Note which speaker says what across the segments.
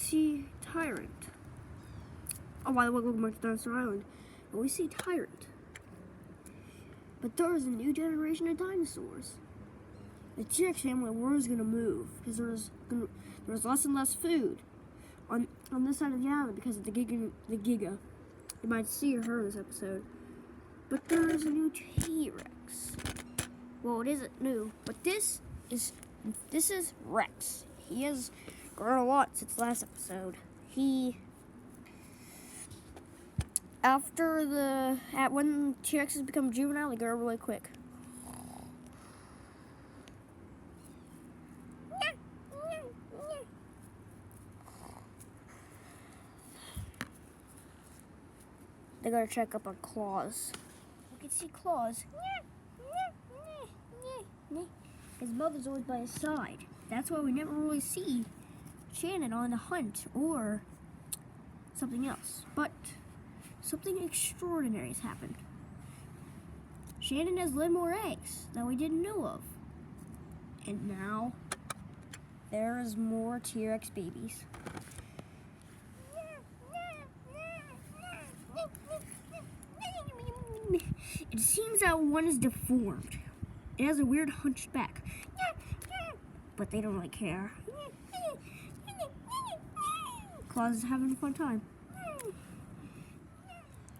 Speaker 1: see Tyrant. Oh, by the way, welcome back to Dinosaur Island. And we see Tyrant. But there is a new generation of dinosaurs. The T-Rex family was going to move because there was less and less food on this side of the island because of the Giga. You might see or hear this episode. But there is a new T-Rex. Well, it isn't new, but this is Rex. He has grown a lot since last episode. When T-Rexes become juvenile, they grow really quick. They gotta check up on Claws. You can see Claws. His mother's always by his side. That's why we never really see Shannon on the hunt or something else. But something extraordinary has happened. Shannon has laid more eggs that we didn't know of. And now there's more T-Rex babies. It seems that one is deformed. It has a weird hunchback. But they don't really care. Claus is having a fun time.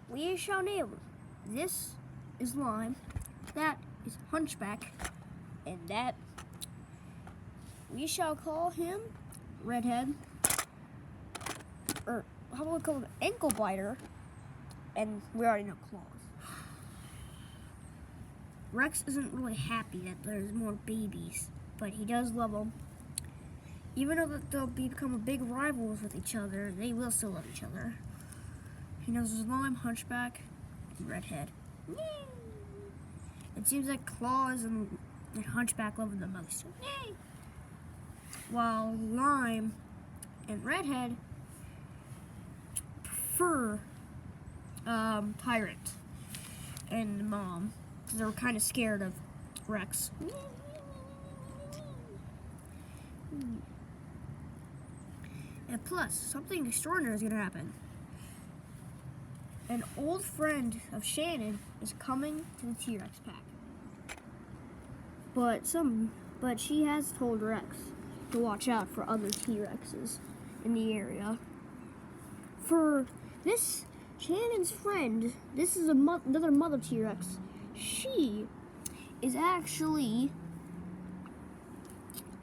Speaker 1: We shall name him. This is Lime. That is Hunchback. And that we shall call him Redhead. Or how about we call him Ankle Biter? And we already know Claus. Rex isn't really happy that there's more babies, but he does love them. Even though they'll become big rivals with each other, they will still love each other. He knows there's Lime, Hunchback, and Redhead. It seems like Claus and Hunchback love him the most. While Lime and Redhead prefer Tyrant and Mom. They're kind of scared of Rex. And plus, something extraordinary is going to happen. An old friend of Shannon is coming to the T-Rex pack. But she has told Rex to watch out for other T-Rexes in the area. For this, Shannon's friend, this is another mother T-Rex. She is actually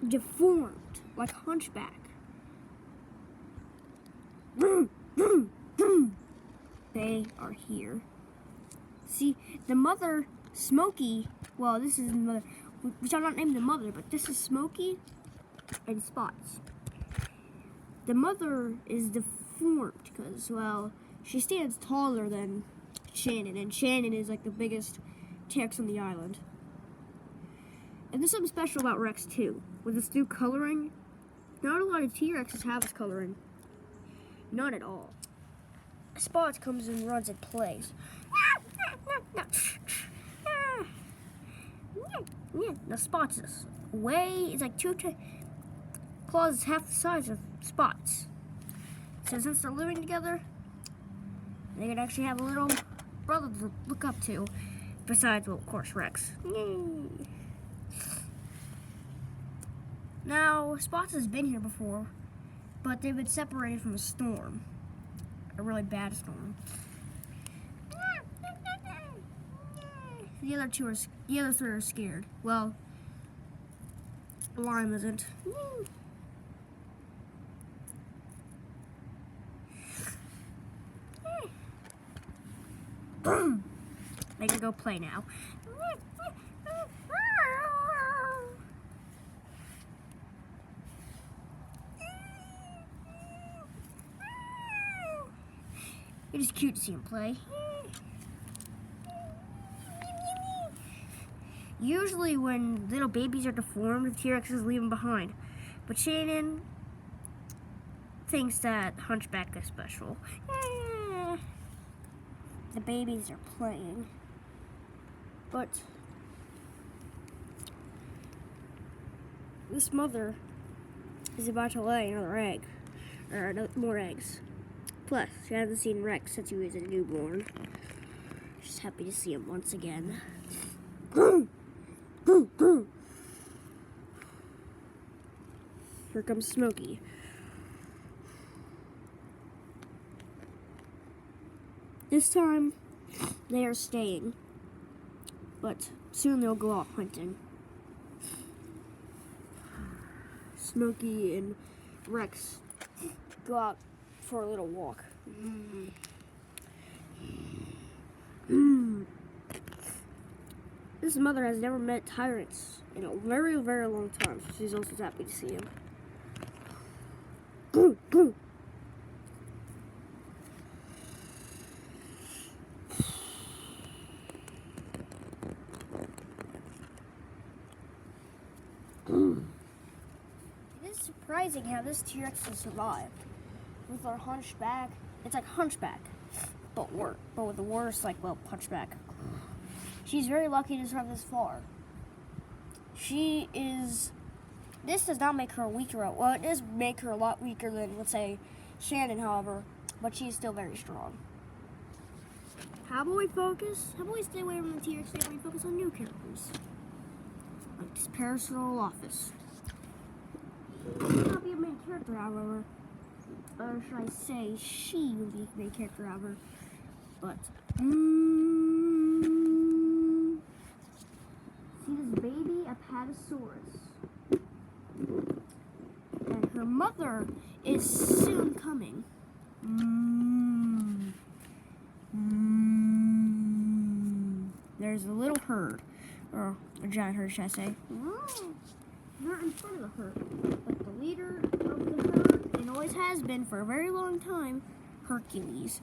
Speaker 1: deformed, like Hunchback. They are here. See, the mother, Smokey, well, this is the mother. We shall not name the mother, but this is Smokey and Spots. The mother is deformed because, well, she stands taller than Shannon, and Shannon is like the biggest T-Rex on the island. And there's something special about Rex too. With this new coloring, not a lot of T-Rexes have this coloring. Not at all. Spots comes and runs and plays. Now Spots is it's like Claus is half the size of Spots. So since they're living together, they could actually have a little brother to look up to. Besides, well, of course, Rex. Now, Spots has been here before, but they've been separated from a storm. A really bad storm. The other three are scared. Well, Lime isn't. They can go play now. It is cute to see him play. Usually when little babies are deformed, the T-Rexes leave them behind. But Shannon thinks that Hunchback is special. The babies are playing. But this mother is about to lay another egg. more eggs. Plus, she hasn't seen Rex since he was a newborn. Just happy to see him once again. Here comes Smokey. This time, they are staying, but soon they'll go out hunting. Smokey and Rex go out for a little walk. This mother has never met tyrants in a very, very long time, so she's also happy to see him. It is surprising how this T-Rex has survived. With her hunchback, it's like Hunchback, but with the worst, Hunchback. She's very lucky to survive this far. This does not make her weaker. Well, it does make her a lot weaker than, let's say, Shannon, however, but she's still very strong. How about we focus? How about we stay away from the T-Rex and we focus on new characters? Like this Parasol Office. She will not be a main character, however. Or should I say, she will be a main character, however. But, see this baby Apatosaurus. And her mother is soon coming. There's a little herd, or a giant herd, should I say. They're in front of the herd. But the leader of the herd, and always has been for a very long time, Hercules.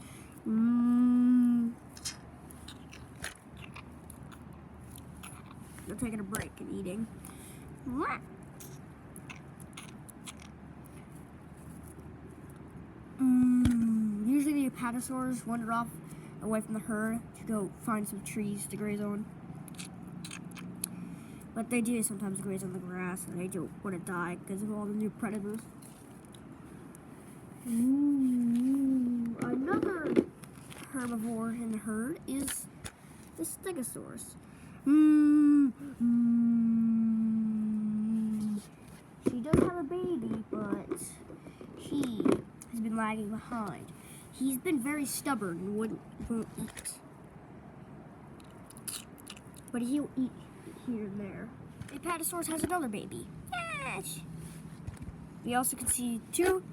Speaker 1: They're taking a break and eating. Usually the apatosaurs wander off away from the herd to go find some trees to graze on. But they do sometimes graze on the grass, and they don't want to die because of all the new predators. Another herbivore in the herd is the Stegosaurus. She does have a baby, but he has been lagging behind. He's been very stubborn and won't eat. But he'll eat here and there. The Apatosaurus has another baby. Yes! We also can see two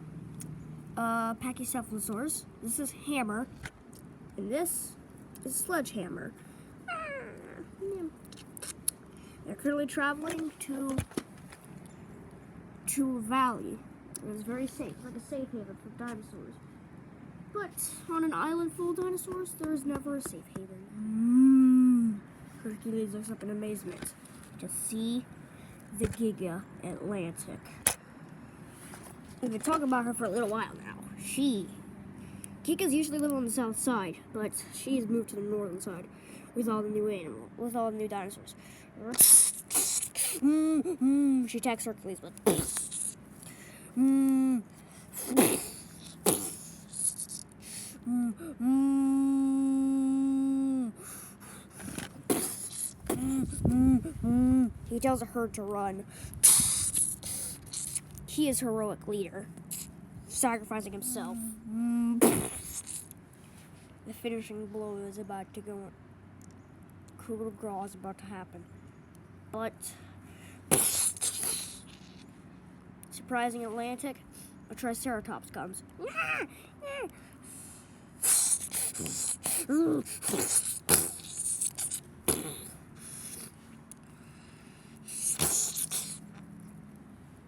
Speaker 1: Pachycephalosaurs. This is Hammer, and this is Sledgehammer. They're currently traveling to a valley. It is very safe, like a safe haven for dinosaurs. But on an island full of dinosaurs, there is never a safe haven. Hercules looks up in amazement to see the Giga Atlantic. We've been talking about her for a little while now. Gigas usually live on the south side, but she has moved to the northern side with all the new dinosaurs. She attacks Hercules with. He tells the herd to run. He is heroic leader, sacrificing himself. The finishing blow is about to go. Coup de grace is about to happen. But surprising Atlantic, a Triceratops comes.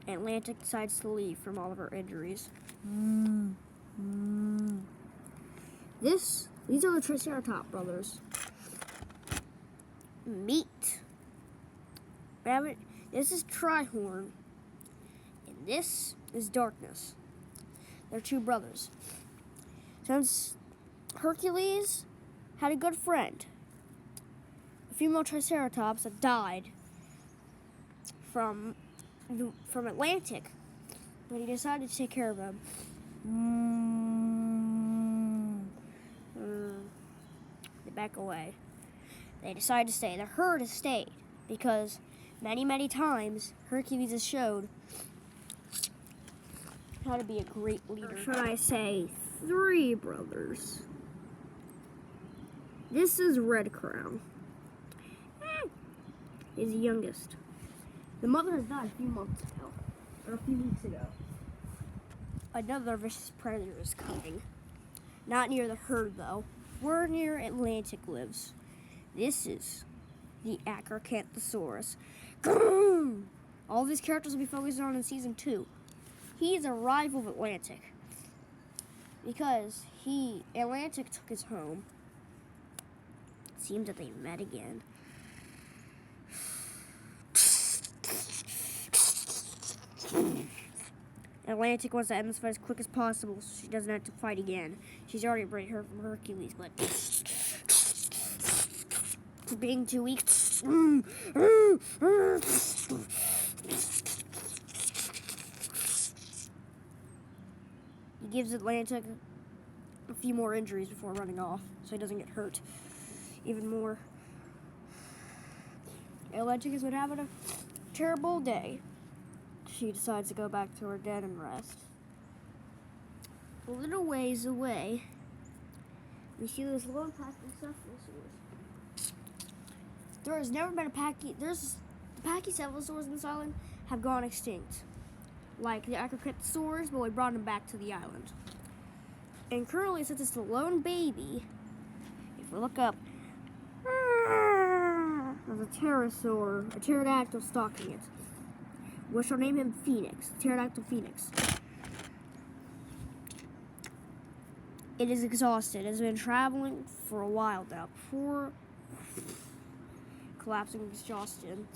Speaker 1: Atlantic decides to leave from all of her injuries. These are the Triceratops brothers. Meat. This is Trihorn, and this is Darkness. They're two brothers. Since Hercules had a good friend, a female Triceratops that died from Atlantic, but he decided to take care of him. They back away. They decide to stay. The herd has stayed because many, many times Hercules has showed how to be a great leader. Or should I say 3 brothers? This is Red Crown. He's the youngest. The mother has died a few months ago, or a few weeks ago. Another vicious predator is coming. Not near the herd, though. We're near Atlantic lives. This is the Acrocanthosaurus. All these characters will be focused on in season 2. He's a rival of Atlantic because Atlantic took his home. Seems that they met again. Atlantic wants to end this fight as quick as possible so she doesn't have to fight again. She's already brought her from Hercules, but for being too weak. He gives Atlantic a few more injuries before running off so he doesn't get hurt even more. Atlantic has been having a terrible day. She decides to go back to her den and rest. A little ways away, we see this little Pachycephalosaurus. There has never been the Pachycephalosaurs in this island have gone extinct. Like the Acrocanthosaurs, but we brought them back to the island. And currently, since it's the lone baby, if we look up, there's a pterodactyl stalking it. We shall name him Phoenix, Pterodactyl Phoenix. It is exhausted. It has been traveling for a while now. Poor collapsing exhaustion.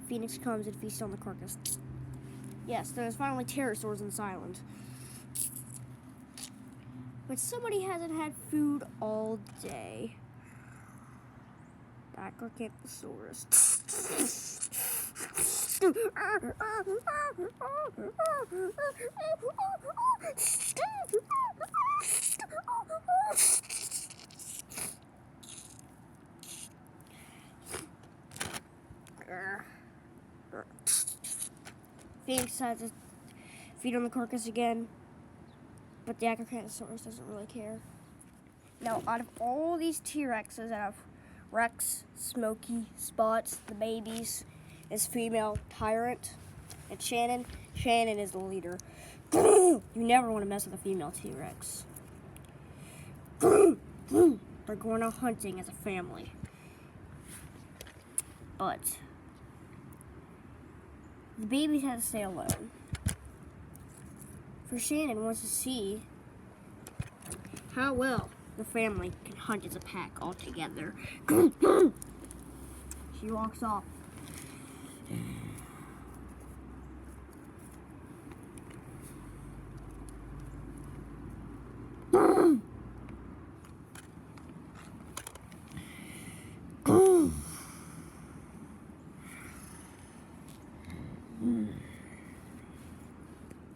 Speaker 1: Phoenix comes and feasts on the carcass. Yes, there's finally pterosaurs in this island. But somebody hasn't had food all day. Acrocanthosaurus. Phoenix decides to feed on the carcass again, but the Acrocanthosaurus doesn't really care. Now, out of all these T-Rexes that have Rex, Smokey, Spots, the babies, is female Tyrant, and Shannon. Shannon is the leader. You never want to mess with a female T-Rex. They're going out hunting as a family. But the babies have to stay alone. For Shannon wants to see how well the family can hunt as a pack all together. She walks off. You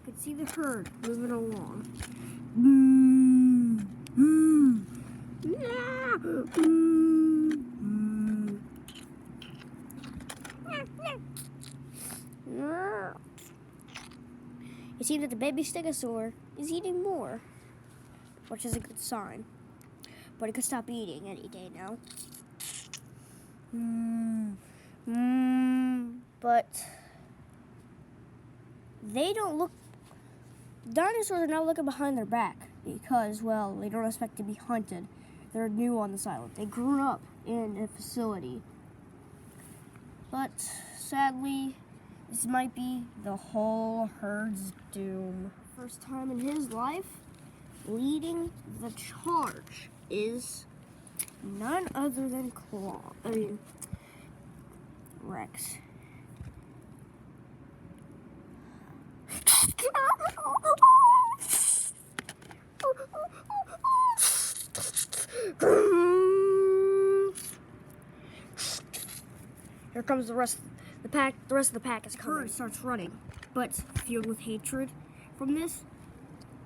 Speaker 1: can see the herd moving along. You see that the baby stegosaur is eating more, which is a good sign. But it could stop eating any day now. But they don't look. Dinosaurs are not looking behind their back because, well, they don't expect to be hunted. They're new on this island. They grew up in a facility. But sadly, this might be the whole herd's doom. First time in his life, leading the charge is none other than Rex. Here comes the rest The rest of the pack is coming. Herd starts running, but filled with hatred from this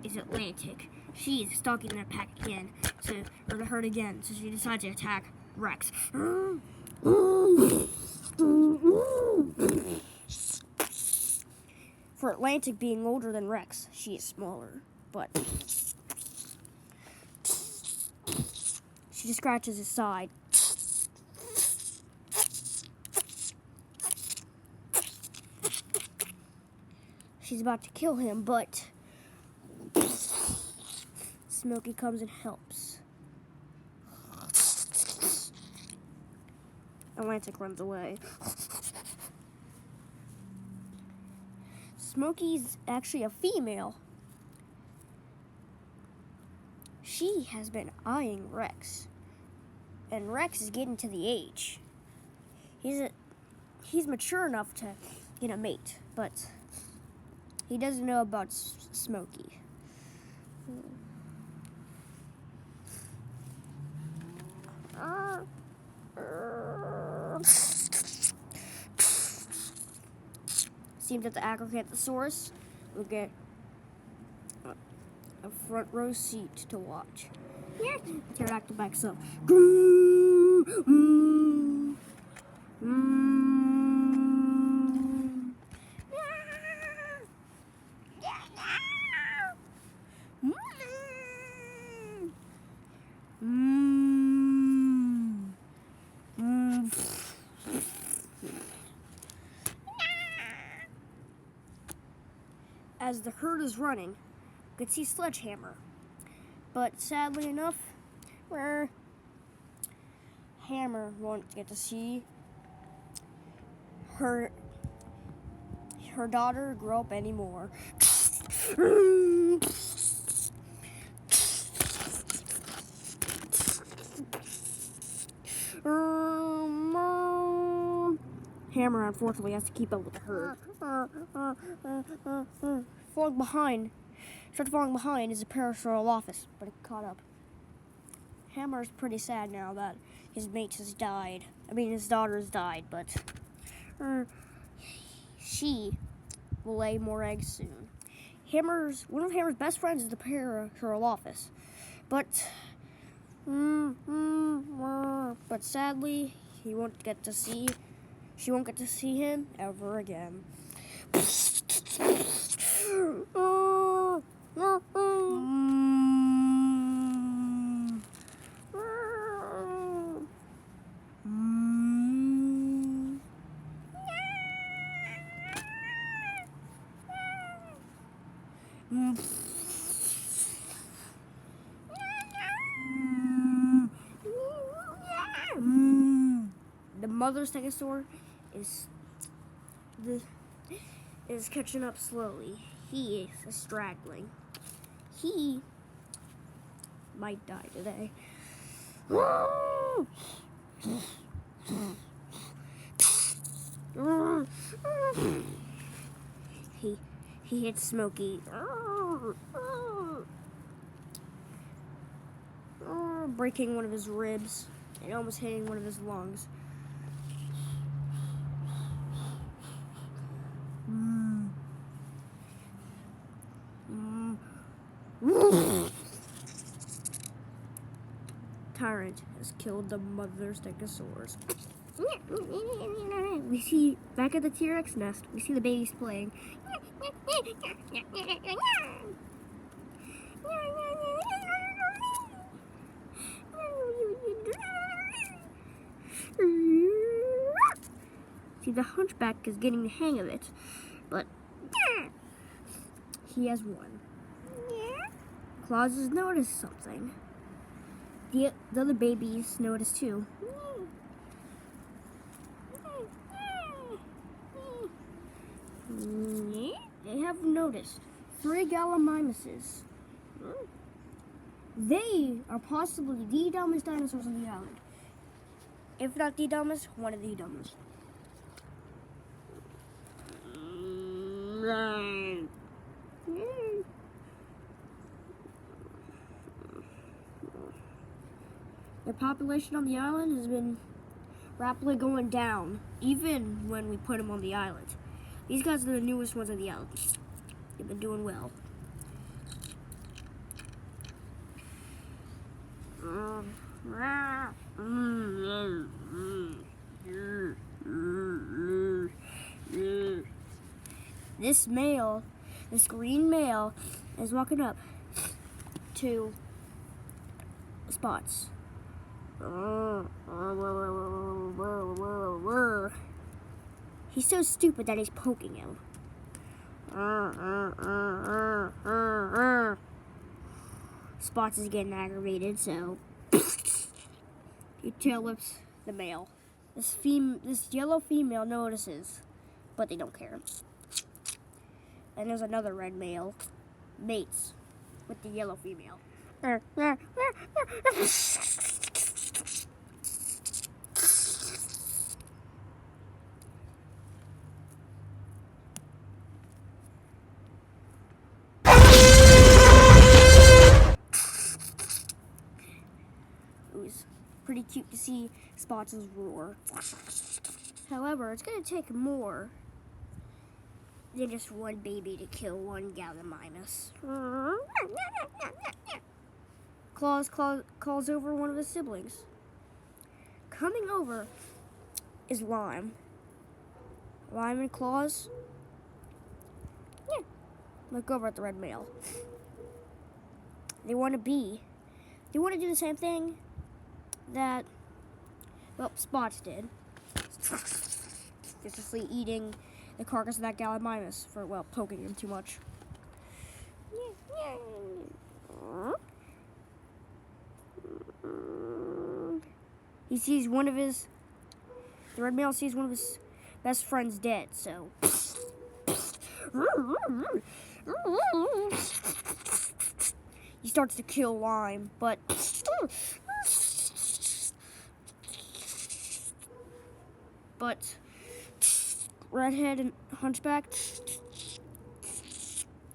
Speaker 1: is Atlantic. She is stalking their pack again, or the herd again, so she decides to attack Rex. For Atlantic being older than Rex, she is smaller, but she just scratches his side. She's about to kill him, but Smokey comes and helps. Atlantic runs away. Smokey's actually a female. She has been eyeing Rex, and Rex is getting to the age. He's mature enough to get a mate, but he doesn't know about Smokey. Seems that the Acrocanthosaurus will get a front row seat to watch. Yeah. Pterodactyl backs up. As the herd is running, you could see Sledgehammer. But sadly enough, Hammer won't get to see her daughter grow up anymore. Hammer unfortunately has to keep up with the herd. Falling behind. Starts falling behind is a pastoral office, but it caught up. Hammer's pretty sad now that his mate has died. His daughter's died, but she will lay more eggs soon. One of Hammer's best friends is the pastoral office, but sadly, she won't get to see him ever again. The mother's Dinosaur is catching up slowly. He is straggling. He might die today. He hits Smokey, breaking one of his ribs and almost hitting one of his lungs. Tyrant has killed the mother's Stegosaurus. We see, back at the T-Rex nest, we see the babies playing. See, the hunchback is getting the hang of it, but he has won. Claus has noticed something. The other babies notice too. They have noticed 3 Gallimimuses. They are possibly the dumbest dinosaurs on the island. If not the dumbest, one of the dumbest. Their population on the island has been rapidly going down, even when we put them on the island. These guys are the newest ones on the island. They've been doing well. This male, this green male, is walking up to Spots. He's so stupid that he's poking him. Spots is getting aggravated, so he tail whips the male. This yellow female notices, but they don't care. And there's another red male, mates with the yellow female. It was pretty cute to see Spots' roar. However, it's going to take more than just one baby to kill one Gallimimus. Claus calls over one of his siblings. Coming over is Lime. Lime and Claus, look over at the red male. They want to do the same thing that, well, Spots did. Viciously eating the carcass of that Gallimimus for, well, poking him too much. He sees the red male sees one of his best friends dead, so. He starts to kill Lime, but Redhead and Hunchback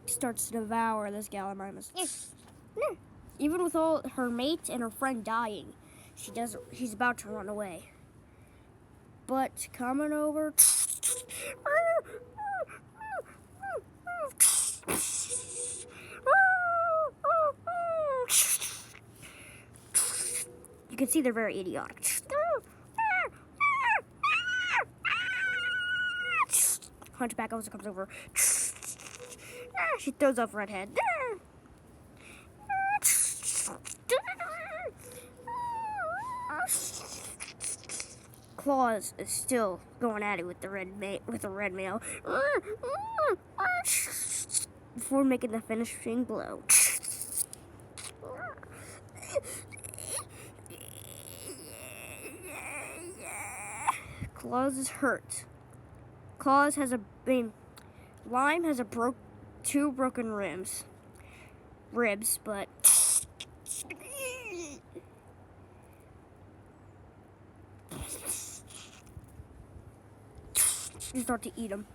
Speaker 1: starts to devour this Gallimimus. Even with all her mates and her friend dying, she's about to run away. But coming over, you can see they're very idiotic. Hunchback also comes over. She throws off Redhead. Claus is still going at it with the red male before making the finishing blow. Claus is hurt. Lime has two broken ribs, but you start to eat them.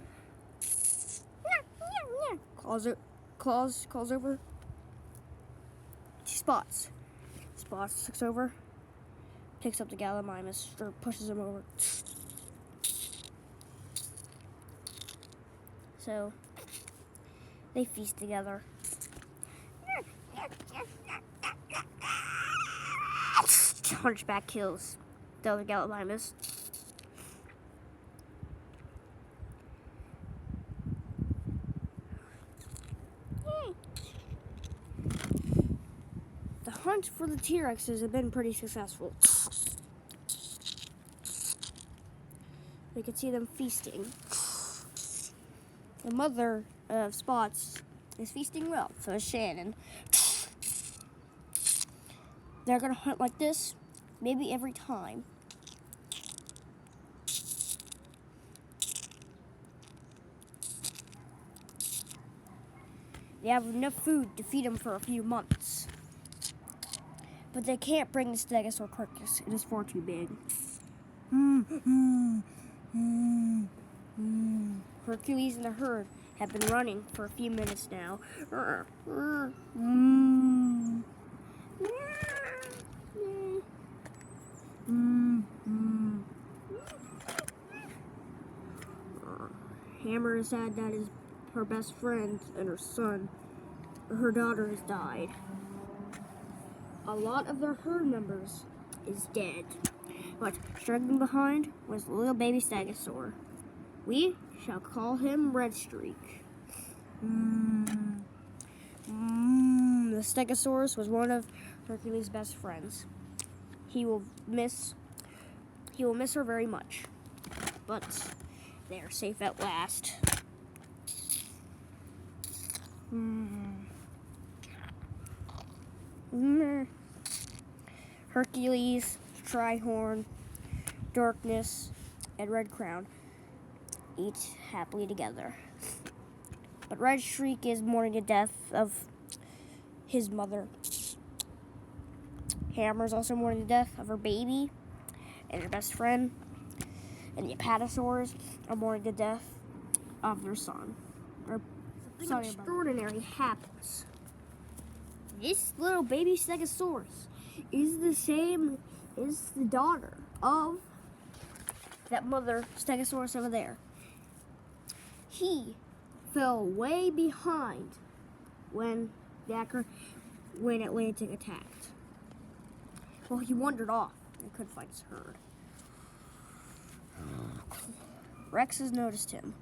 Speaker 1: Claus calls over to Spots. Spots looks over, picks up the Gallimimus, or pushes him over. So they feast together. Hunchback kills the other Gallimimus. The hunt for the T-Rexes have been pretty successful. You can see them feasting. The mother of Spots is feasting well, so is Shannon. They're gonna hunt like this, maybe every time. They have enough food to feed them for a few months. But they can't bring this Dinosaur carcass. It is far too big. Hercules and the herd have been running for a few minutes now. Hammer is sad that her best friend and her daughter has died. A lot of their herd members is dead. But struggling behind was the little baby Stegosaur. We shall call him Red Streak. The Stegosaurus was one of Hercules' best friends. He will miss her very much. But they are safe at last. Hercules, Trihorn, Darkness, and Red Crown eat happily together. But Red Streak is mourning the death of his mother. Hammer is also mourning the death of her baby and her best friend. And the Apatosaurs are mourning the death of their son. Something extraordinary happens. This little baby Stegosaurus is the daughter of that mother Stegosaurus over there. He fell way behind when Atlantic attacked. Well, he wandered off and couldn't find his herd. Rex has noticed him.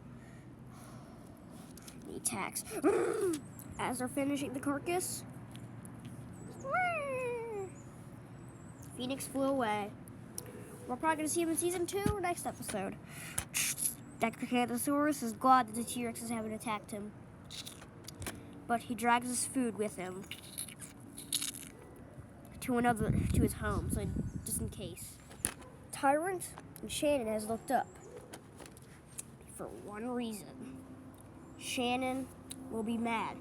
Speaker 1: He attacks. As they're finishing the carcass, Phoenix flew away. We're probably going to see him in season 2 or next episode. Dr. Cantosaurus is glad that the T-Rexes haven't attacked him. But he drags his food with him to his home, so just in case. Tyrant and Shannon has looked up. For one reason. Shannon will be mad.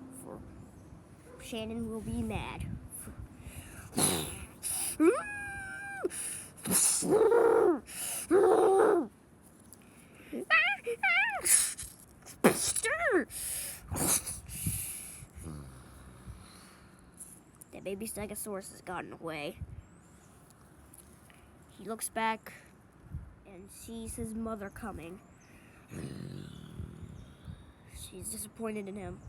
Speaker 1: The baby Stegosaurus has gotten away. He looks back and sees his mother coming. She's disappointed in him.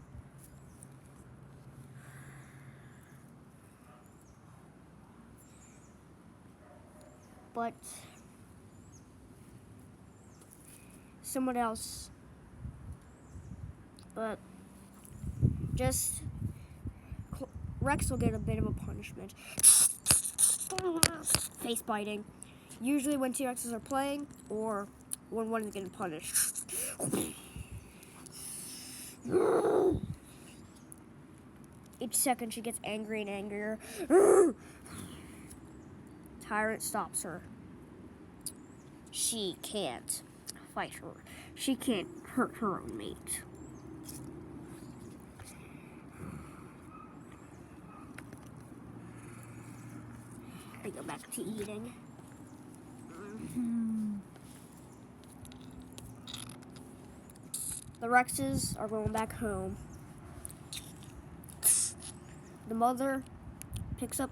Speaker 1: But someone else. But just Rex will get a bit of a punishment. Face biting. Usually when T-Rexes are playing or when one is getting punished. Each second she gets angry and angrier. Tyrant stops her. She can't fight her. She can't hurt her own mate. I go back to eating. The Rexes are going back home. The mother picks up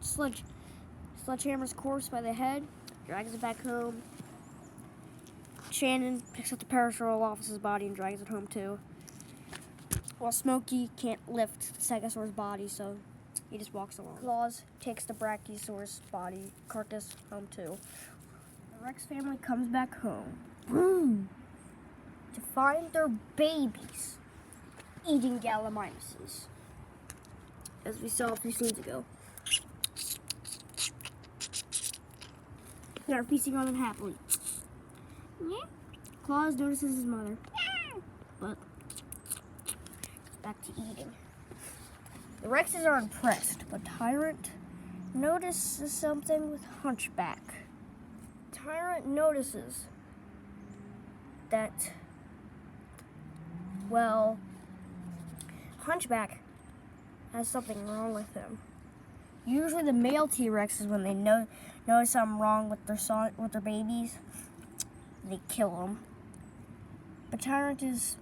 Speaker 1: Sledgehammer's corpse by the head, drags it back home. Shannon picks up the Parasaur Office's body and drags it home too. While Smokey can't lift Stegosaur's body, so he just walks along. Claus takes the Brachiosaurus body carcass home too. The Rex family comes back home to find their babies eating Gallimimuses, as we saw a few scenes ago. They are feasting on them happily. Claus notices his mother, but back to eating. The Rexes are impressed, but Tyrant notices something with Hunchback. Tyrant notices that, well, Hunchback has something wrong with him. Usually the male T-Rexes, when they notice something wrong with their babies, they kill them. But Tyrant is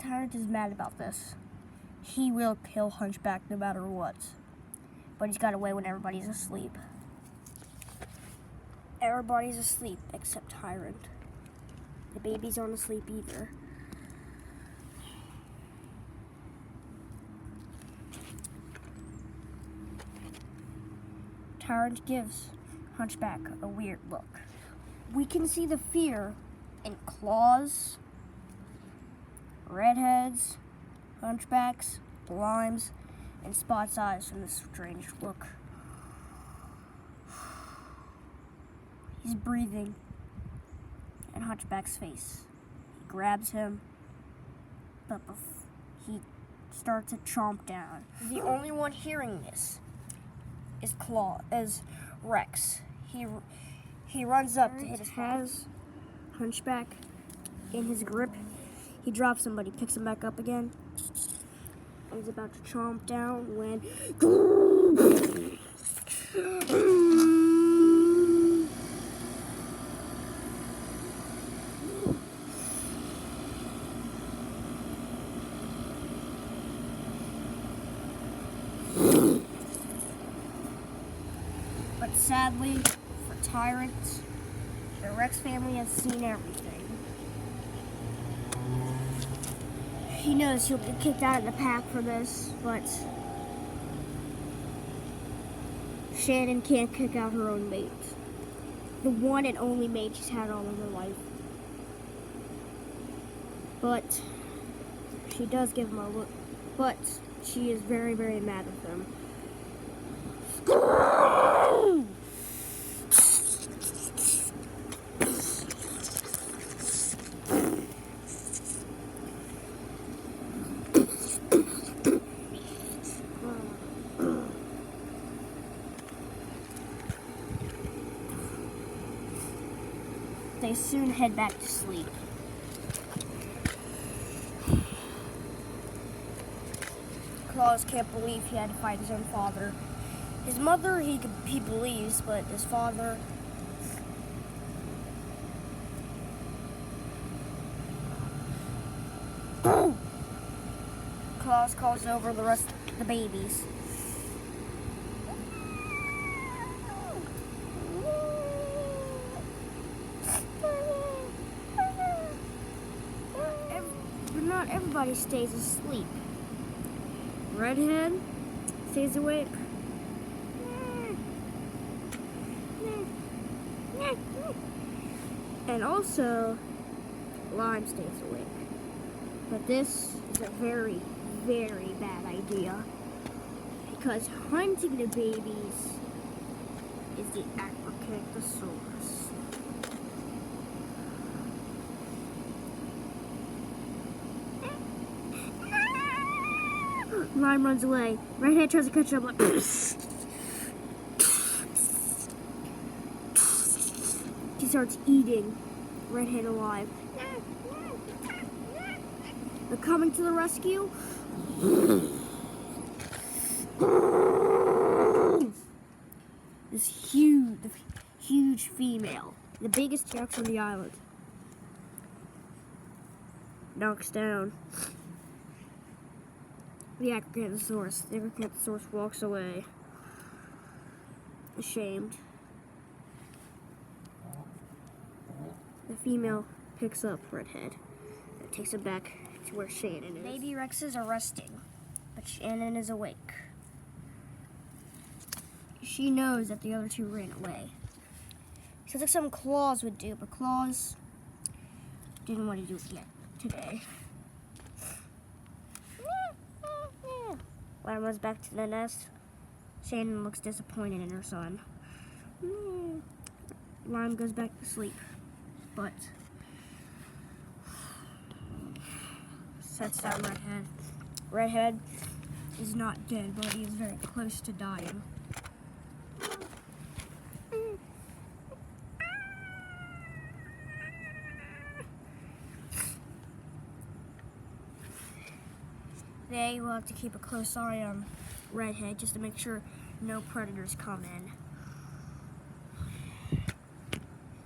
Speaker 1: mad about this. He will kill Hunchback no matter what. But he's got away when everybody's asleep. Everybody's asleep except Tyrant. The babies aren't asleep either. Tyrant gives Hunchback a weird look. We can see the fear in Claws, Redhead's, Hunchback's, Lime's, and Spot's eyes from this strange look. He's breathing in Hunchback's face. He grabs him, but he starts to chomp down. The only one hearing this is Rex. He runs up to hit his has Hunchback in his grip. He drops him, but he picks him back up again. And he's about to chomp down when but sadly for Tyrant, the Rex family has seen everything. He knows he'll get kicked out of the pack for this, but Shannon can't kick out her own mate. The one and only mate she's had all of her life. But she does give him a look, but she is very, very mad at him. They soon head back to sleep. Claus can't believe he had to fight his own father. His mother, he believes, but his father... Claus calls over the rest of the babies. But not everybody stays asleep. Redhead stays awake. And also, Lime stays awake. But this is a very, very bad idea. Because hunting the babies is the Acrocanthosaurus. Lime runs away. Redhead tries to catch up. Like, he starts eating Redhead alive. They're coming to the rescue. This huge female, the biggest T-Rex on the island, knocks down the Acrocanthosaurus. The Acrocanthosaurus walks away, ashamed. The female picks up Redhead and takes him back to where Shannon is. Baby Rex is resting, but Shannon is awake. She knows that the other two ran away. Sounds like something Claus would do, but Claus didn't want to do it yet today. Lime runs back to the nest. Shannon looks disappointed in her son. Lime goes back to sleep, but sets down Redhead. Redhead is not dead, but he is very close to dying. They will have to keep a close eye on Redhead just to make sure no predators come in.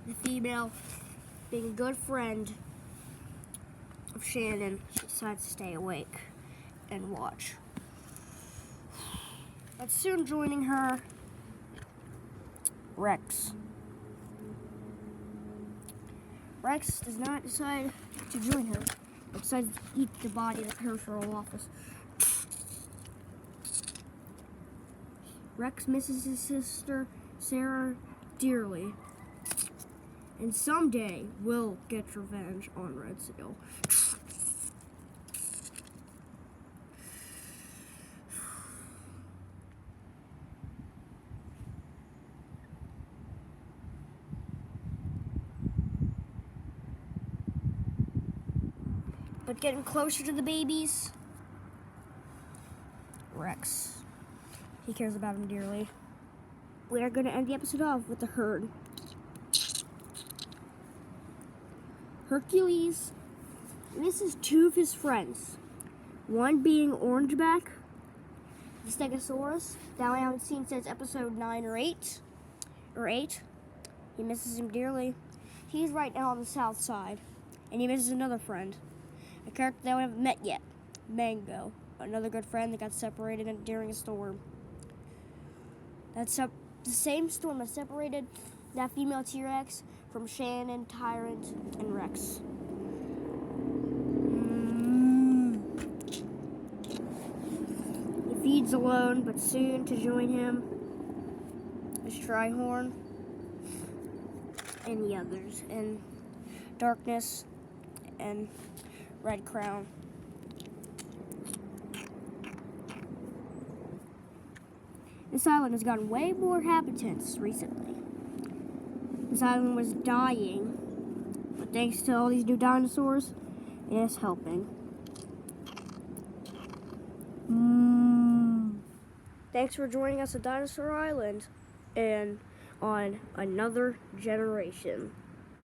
Speaker 1: The female, being a good friend of Shannon, she decides to stay awake and watch. But soon joining her, Rex. Rex does not decide to join her, but decides to eat the body of the peripheral office. Rex misses his sister Sarah dearly. And someday we'll get revenge on Red Seal. But getting closer to the babies, Rex. He cares about him dearly. We are going to end the episode off with the herd. Hercules, this is two of his friends. One being Orangeback, the Stegosaurus, that I haven't seen since episode 9 or 8. He misses him dearly. He's right now on the south side. And he misses another friend. A character that we haven't met yet. Mango. Another good friend that got separated during a storm. That's the same storm that separated that female T-Rex from Shannon, Tyrant, and Rex. He feeds alone, but soon to join him is Trihorn and the others, and Darkness and Red Crown. This island has gotten way more inhabitants recently. This island was dying, but thanks to all these new dinosaurs, it is helping. Thanks for joining us at Dinosaur Island and on Another Generation.